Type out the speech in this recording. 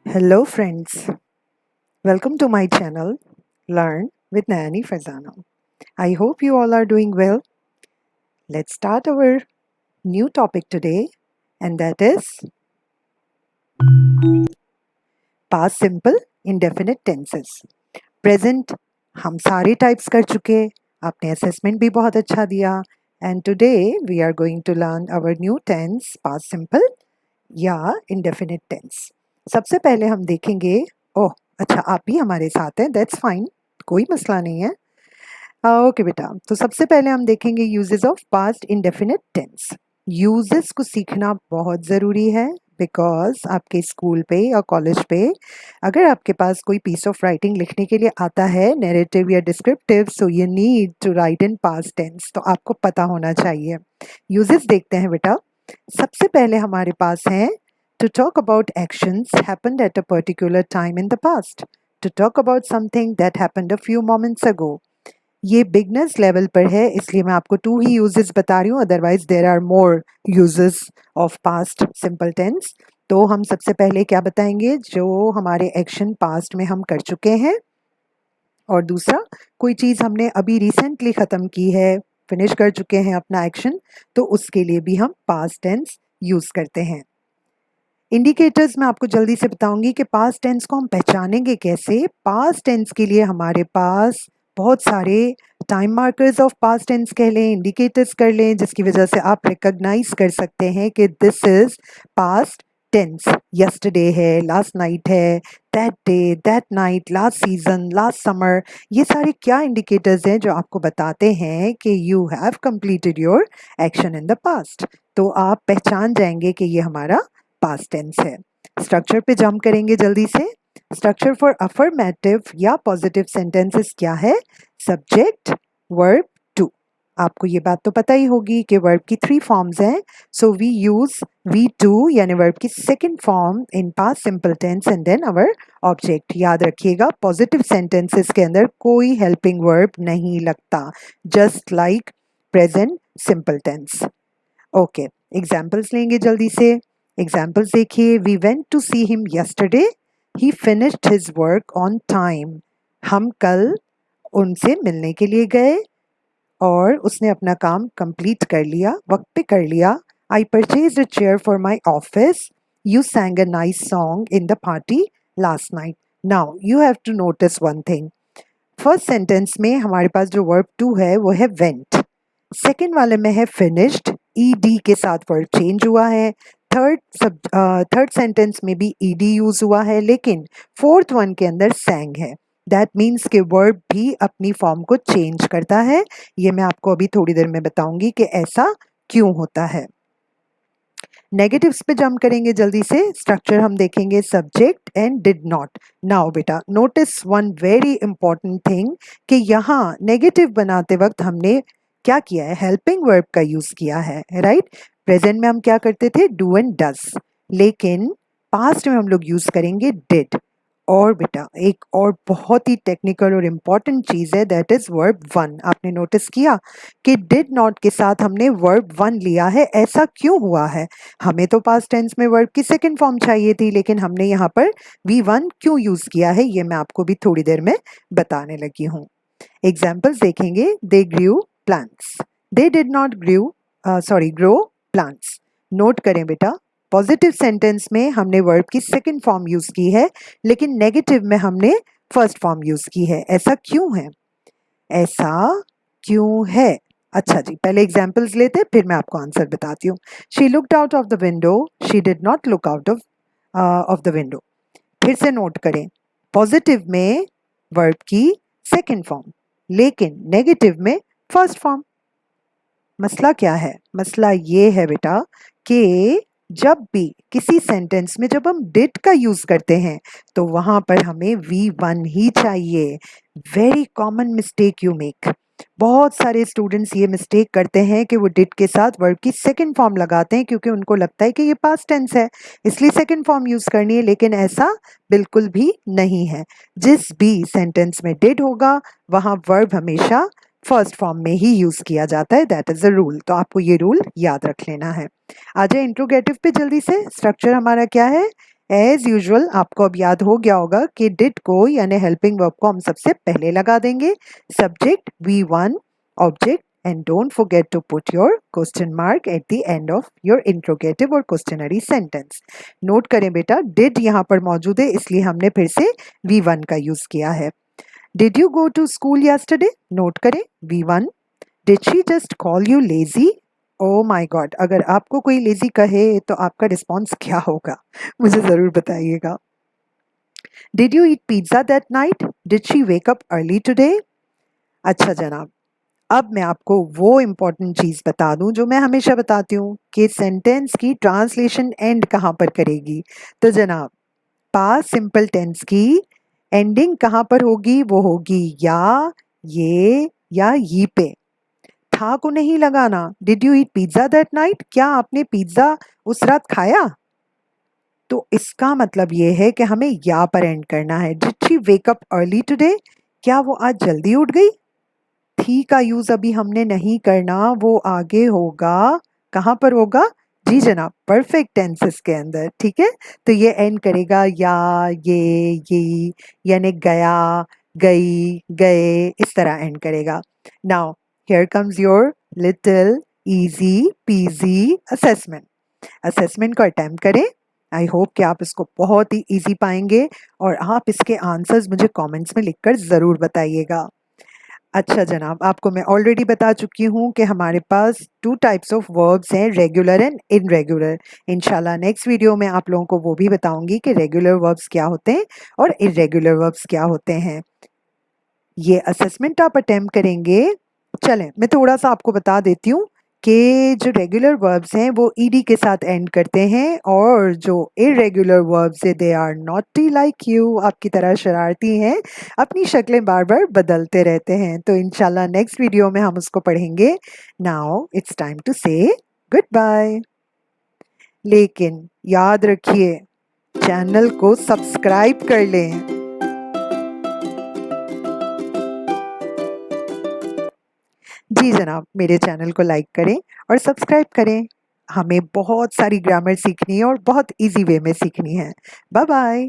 Hello, friends. Welcome to my channel, Learn with Nayani Fazana. I hope you all are doing well. Let's start our new topic today, and that is past simple indefinite tenses. Present हम सारे types कर चुके, आपने assessment भी बहुत अच्छा दिया, and today we are going to learn our new tense, past simple या indefinite tense. सबसे पहले हम देखेंगे, ओह अच्छा आप भी हमारे साथ हैं, दैट्स फाइन, कोई मसला नहीं है। ओके बेटा, तो सबसे पहले हम देखेंगे uses of past indefinite tense. Uses को सीखना बहुत ज़रूरी है बिकॉज आपके स्कूल पे या कॉलेज पे अगर आपके पास कोई पीस ऑफ राइटिंग लिखने के लिए आता है नैरेटिव या descriptive, so you need to write in past tense, तो आपको पता होना चाहिए। यूजेस देखते हैं बेटा। सबसे पहले हमारे पास है to talk about actions happened at a particular time in the past, to talk about something that happened a few moments ago। ये बिगनर्स लेवल पर है, इसलिए मैं आपको 2 ही यूजेस बता रही हूँ, otherwise there are more uses of past simple tense. तो हम सबसे पहले क्या बताएंगे, जो हमारे एक्शन पास्ट में हम कर चुके हैं, और दूसरा कोई चीज़ हमने अभी रिसेंटली ख़त्म की है, फिनिश कर चुके हैं अपना एक्शन, तो उसके लिए भी हम पास्ट टेंस यूज़ करते हैं। इंडिकेटर्स मैं आपको जल्दी से बताऊंगी कि पास्ट टेंस को हम पहचानेंगे कैसे। पास्ट टेंस के लिए हमारे पास बहुत सारे time markers of past tense कह लें, इंडिकेटर्स कर लें, जिसकी वजह से आप रिकॉग्नाइज कर सकते हैं कि this is past tense. Yesterday है, लास्ट नाइट है, that day, that night, last season, last summer, ये सारे क्या इंडिकेटर्स हैं जो आपको बताते हैं कि you have completed your action in the past. तो आप पहचान जाएंगे कि ये हमारा पास्ट टेंस है। स्ट्रक्चर पे जंप करेंगे जल्दी से। स्ट्रक्चर फॉर अफर्मेटिव या पॉजिटिव सेंटेंसेस क्या है? Subject, verb, two. आपको ये बात तो पता ही होगी कि वर्ब की 3 फॉर्म्स हैं, सो वी यूज V2 यानी वर्ब की second form in past simple tense and then our object. याद रखिएगा, पॉजिटिव सेंटेंसेस के अंदर कोई हेल्पिंग वर्ब नहीं लगता, just like present simple tense. Okay, examples लेंगे जल्दी से। एग्जाम्पल्स देखिए, we went to see him yesterday, he finished his work on time. हम कल उनसे मिलने के लिए गए और उसने अपना काम कंप्लीट कर लिया, वक्त पे कर लिया। I purchase a chair for my office, you sang a nice song in the party last night. Now you have to notice one thing. First sentence में हमारे पास जो वर्ब टू है वो है वेंट, सेकेंड वाले में है फिनिश्ड, ईडी के साथ वर्ड चेंज हुआ है। थर्ड सेंटेंस में भी ईडी यूज हुआ है, लेकिन फोर्थ वन के अंदर सैंग है। दैट मीन्स के वर्ब भी अपनी फॉर्म को चेंज करता है। ये मैं आपको अभी थोड़ी देर में बताऊंगी कि ऐसा क्यों होता है। नेगेटिव्स पे जंप करेंगे जल्दी से। स्ट्रक्चर हम देखेंगे, subject and did not. Now बेटा notice one very important thing कि यहाँ नेगेटिव बनाते वक्त हमने क्या किया है, हेल्पिंग वर्ब का यूज किया है, राइट। प्रेजेंट में हम क्या करते थे, डू एंड डज, लेकिन पास्ट में हम लोग यूज करेंगे डिड। और बेटा एक और बहुत ही टेक्निकल और इम्पॉर्टेंट चीज है, दैट इज वर्ब वन। आपने नोटिस किया कि डिड नॉट के साथ हमने वर्ब वन लिया है, ऐसा क्यों हुआ है? हमें तो पास्ट टेंस में वर्ब की सेकंड फॉर्म चाहिए थी, लेकिन हमने यहाँ पर वी वन क्यों यूज किया है, ये मैं आपको भी थोड़ी देर में बताने लगी हूँ। एग्जाम्पल्स देखेंगे, they grew plants, they did not grow plants. Note करें बेटा, पॉजिटिव सेंटेंस में हमने वर्ब की सेकंड फॉर्म यूज की है, लेकिन नेगेटिव में हमने फर्स्ट फॉर्म यूज की है। ऐसा क्यों है? ऐसा क्यों है? अच्छा जी, पहले एग्जाम्पल्स लेते, फिर मैं आपको आंसर बताती हूँ। She looked out of the window, she did not look out of the window. फिर से नोट करें, पॉजिटिव में वर्ब की सेकंड फॉर्म, लेकिन नेगेटिव में फर्स्ट फॉर्म। मसला क्या है? मसला ये है बेटा कि जब भी किसी सेंटेंस में जब हम डिड का यूज करते हैं तो वहां पर हमें वी वन ही चाहिए। Very common mistake you make. बहुत सारे स्टूडेंट्स ये मिस्टेक करते हैं कि वो डिड के साथ वर्ब की सेकंड फॉर्म लगाते हैं, क्योंकि उनको लगता है कि ये पास्ट टेंस है इसलिए सेकंड फॉर्म यूज करनी है, लेकिन ऐसा बिल्कुल भी नहीं है। जिस भी सेंटेंस में डिड होगा वहां वर्ब हमेशा फर्स्ट फॉर्म में ही यूज किया जाता है, दैट इज अ रूल। तो आपको ये रूल याद रख लेना है। आ जाए इंट्रोगेटिव पे जल्दी से। स्ट्रक्चर हमारा क्या है? एज यूजुअल आपको अब याद हो गया होगा कि डिड को यानी हेल्पिंग वर्ब को हम सबसे पहले लगा देंगे। Subject V1, object, and don't forget to put your question mark at the end of your interrogative और क्वेश्चनरी सेंटेंस। नोट करें बेटा, did यहाँ पर मौजूद है इसलिए हमने फिर से V1 का यूज किया है। Did you go to school yesterday? Note करें V1। Did she just call you lazy? Oh my God, अगर आपको कोई लेजी कहे तो आपका रिस्पॉन्स क्या होगा मुझे ज़रूर बताइएगा। Did you eat pizza that night? Did she wake up early today? अच्छा जनाब, अब मैं आपको वो इम्पोर्टेंट चीज़ बता दूं जो मैं हमेशा बताती हूँ कि सेंटेंस की ट्रांसलेशन एंड कहाँ पर करेगी। तो जनाब, पास्ट सिंपल टेंस की एंडिंग कहाँ पर होगी? वो होगी या, ये या ये पे। था को नहीं लगाना। Did you eat pizza that night? क्या आपने पिज्जा उस रात खाया? तो इसका मतलब ये है कि हमें या पर एंड करना है। Did she wake up early today? क्या वो आज जल्दी उठ गई? थी का यूज अभी हमने नहीं करना, वो आगे होगा। कहाँ पर होगा? जी जनाब, परफेक्ट टेंसेस के अंदर। ठीक है, तो ये एंड करेगा या, ये यानी गया, गई, गए, इस तरह एंड करेगा। Now here comes your little easy PG assessment. Assessment को अटेम्प्ट करें। आई होप कि आप इसको बहुत ही इजी पाएंगे और आप इसके आंसर्स मुझे कमेंट्स में लिखकर ज़रूर बताइएगा। अच्छा जनाब, आपको मैं ऑलरेडी बता चुकी हूँ कि हमारे पास 2 टाइप्स ऑफ वर्ब्स हैं, रेगुलर एंड इनरेगुलर। इंशाल्लाह नेक्स्ट वीडियो में आप लोगों को वो भी बताऊंगी कि रेगुलर वर्ब्स क्या होते हैं और इरेगुलर वर्ब्स क्या होते हैं। ये असेसमेंट आप अटेम्प्ट करेंगे। चलें, मैं थोड़ा सा आपको बता देती हूँ कि जो रेगुलर वर्ब्स हैं वो ईडी के साथ एंड करते हैं और जो इरेगुलर वर्ब्स है they are naughty like you, आपकी तरह शरारती हैं, अपनी शक्लें बार बार बदलते रहते हैं। तो इंशाल्लाह नेक्स्ट वीडियो में हम उसको पढ़ेंगे। नाउ इट्स टाइम टू से गुड बाय। लेकिन याद रखिए, चैनल को सब्सक्राइब कर लें। जी जनाब, मेरे चैनल को लाइक करें और सब्सक्राइब करें। हमें बहुत सारी ग्रामर सीखनी है और बहुत इजी वे में सीखनी है। Bye bye.